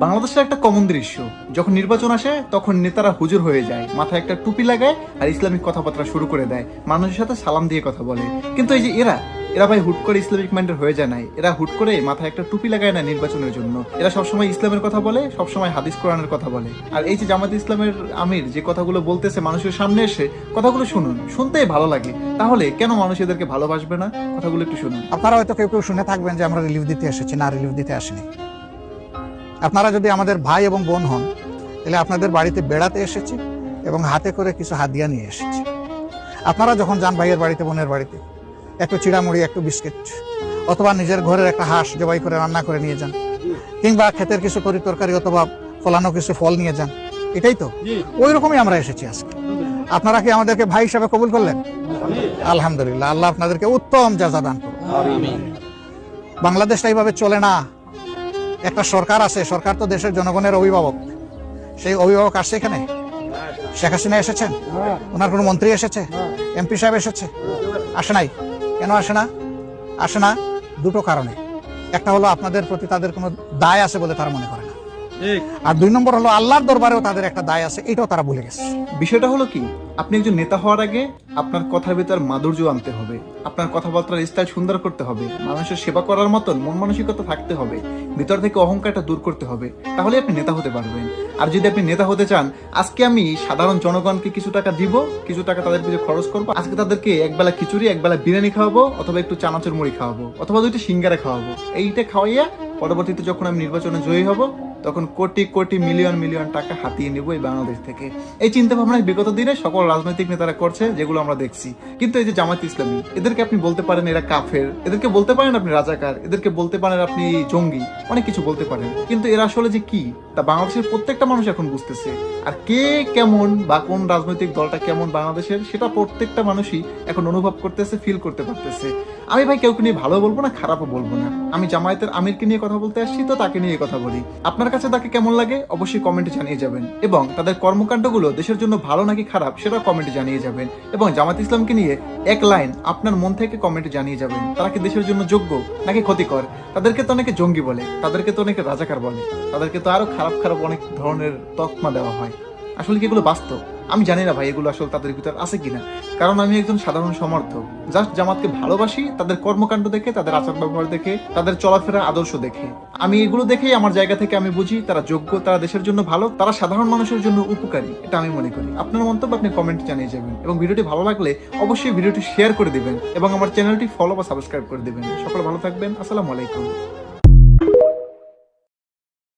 বাংলাদেশের একটা কমন দৃশ্য, যখন নির্বাচন আসে তখন নেতারা হুজুর হয়ে যায়, মাথায় একটা টুপি লাগায় আর ইসলামিক কথাবার্তা শুরু করে দেয়, মানুষের সাথে সালাম দিয়ে কথা বলে। কিন্তু এই যে এরা ভাই হুট করে ইসলামিক মাইন্ডের হয়ে যায় নাই, এরা হুট করে মাথায় একটা টুপি লাগায় না নির্বাচনের জন্য। এরা সবসময় ইসলামের কথা বলে, সবসময় হাদিস কোরআনের কথা বলে। আর এই যে জামাত ইসলামের আমির যে কথাগুলো বলতেছে মানুষের সামনে এসে, কথাগুলো শুনুন, শুনতেই ভালো লাগে। তাহলে কেন মানুষ এদেরকে ভালোবাসবে না? কথাগুলো একটু শুনুন। আপনারা হয়তো কেউ কেউ শুনে থাকবেন যে আমরা রিলিফ দিতে এসেছি। না, রিলিফ দিতে আসিনি। আপনারা যদি আমাদের ভাই এবং বোন হন, তাহলে আপনাদের বাড়িতে বেড়াতে এসেছি এবং হাতে করে কিছু হাদিয়া নিয়ে এসেছি। আপনারা যখন যান ভাইয়ের বাড়িতে, বোনের বাড়িতে, একটু চিড়ামুড়ি, একটু বিস্কিট, অথবা নিজের ঘরের একটা হাঁস জবাই করে রান্না করে নিয়ে যান, কিংবা ক্ষেতের কিছু তরি তরকারি অথবা ফলানো কিছু ফল নিয়ে যান। এটাই তো, ওই রকমই আমরা এসেছি আজকে। আপনারা কি আমাদেরকে ভাই হিসাবে কবুল করলেন? আলহামদুলিল্লাহ, আল্লাহ আপনাদেরকে উত্তম জাযা দান করুন। বাংলাদেশটা এইভাবে চলে না। একটা সরকার আছে, সরকার তো দেশের জনগণের অভিভাবক। সেই অভিভাবক আসছে এখানে? শেখ হাসিনা এসেছেন? ওনার কোনো মন্ত্রী এসেছে? এমপি সাহেব এসেছে? আসে নাই। কেন আসে না? আসে না দুটো কারণে। একটা হলো আপনাদের প্রতি তাদের কোনো দায় আছে বলে তারা মনে করে না, আর দুই নম্বর হলো আল্লাহর দরবারেও তাদের একটা দায় আছে, এটাও তারা ভুলে গেছে। বিষয়টা হলো কি, আপনি একজন নেতা হওয়ার আগে আপনার কথার ভিতর মাধুর্য আনতে হবে, আপনার কথাবার্তার স্টাইল সুন্দর করতে হবে, মানুষের সেবা করার মতন মন মানসিকতা থাকতে হবে, ভিতর থেকে অহংকারটা দূর করতে হবে, তাহলে আপনি নেতা হতে পারবেন। আর যদি আপনি নেতা হতে চান, আজকে আমি সাধারণ জনগণকে কিছু টাকা দিব, কিছু টাকা তাদের পিছনে খরচ করবো, আজকে তাদেরকে একবেলা খিচুড়ি, একবেলা বিরিয়ানি খাওয়াবো, অথবা একটু চানাচুর মুড়ি খাওয়াবো, অথবা দুইটা সিঙ্গারা খাওয়াবো, এইটা খাওয়াইয়া পরবর্তীতে যখন আমি নির্বাচনে জয়ী হব, তখন কোটি কোটি মিলিয়ন মিলিয়ন টাকা হাতিয়ে নিব এই বাংলাদেশ থেকে। এই চিন্তা ভাবনা বিগত দিনে সকল রাজনৈতিক নেতারা করছে, যেগুলো আমরা দেখছি। কিন্তু এই যে জামাত ইসলামী, এদেরকে আপনি বলতে পারেন এরা কাফের, এদেরকে বলতে পারেন আপনি রাজাকার, এদেরকে বলতে পারেন আপনি জঙ্গি, অনেক কিছু বলতে পারেন, কিন্তু এরা আসলে যে কি তা বাংলাদেশের প্রত্যেকটা মানুষ এখন বুঝতেছে। আর কে কেমন বা কোন রাজনৈতিক দলটা কেমন বাংলাদেশের, সেটা প্রত্যেকটা মানুষই এখন অনুভব করতেছে, ফিল করতে পারতেছে। আমি ভাই কেউকে নিয়ে ভালো বলবো না, খারাপও বলবো না। আমি জামায়াতের আমিরকে নিয়ে কথা বলতে আসছি, তো তাকে নিয়ে কথা বলি। আপনার কাছে তাকে কেমন লাগে অবশ্যই কমেন্টে জানিয়ে যাবেন, এবং তাদের কর্মকাণ্ডগুলো দেশের জন্য ভালো নাকি খারাপ সেটা কমেন্টে জানিয়ে যাবেন। এবং জামাত ইসলামকে নিয়ে এক লাইন আপনার মন থেকে কমেন্টে জানিয়ে যাবেন, তারা কি দেশের জন্য যোগ্য নাকি ক্ষতিকর। তাদেরকে তো অনেকে জঙ্গি বলে, তাদেরকে তো অনেকে রাজাকার বলে, তাদেরকে তো আরো খারাপ খারাপ অনেক ধরনের তকমা দেওয়া হয়। আসলে কি এগুলো বাস্তব? আমি জানি না ভাই এগুলো আসলে তাদের ভিতর আছে কিনা, কারণ আমি একজন সাধারণ সমর্থক, জাস্ট জামাতকে ভালোবাসি তাদের কর্মকাণ্ড দেখে, তাদের আচার ব্যবহার দেখে, তাদের চলাফেরা আদর্শ দেখে। আমি এগুলো দেখেই আমার জায়গা থেকে আমি বুঝি তারা যোগ্য, তারা দেশের জন্য ভালো, তারা সাধারণ মানুষের জন্য উপকারী, এটা আমি মনে করি। আপনার মন্তব্য আপনি কমেন্টে জানিয়ে যাবেন, এবং ভিডিওটি ভালো লাগলে অবশ্যই ভিডিওটি শেয়ার করে দিবেন, এবং আমার চ্যানেলটি ফলো বা সাবস্ক্রাইব করে দিবেন। সকলে ভালো থাকবেন। আসসালামু আলাইকুম।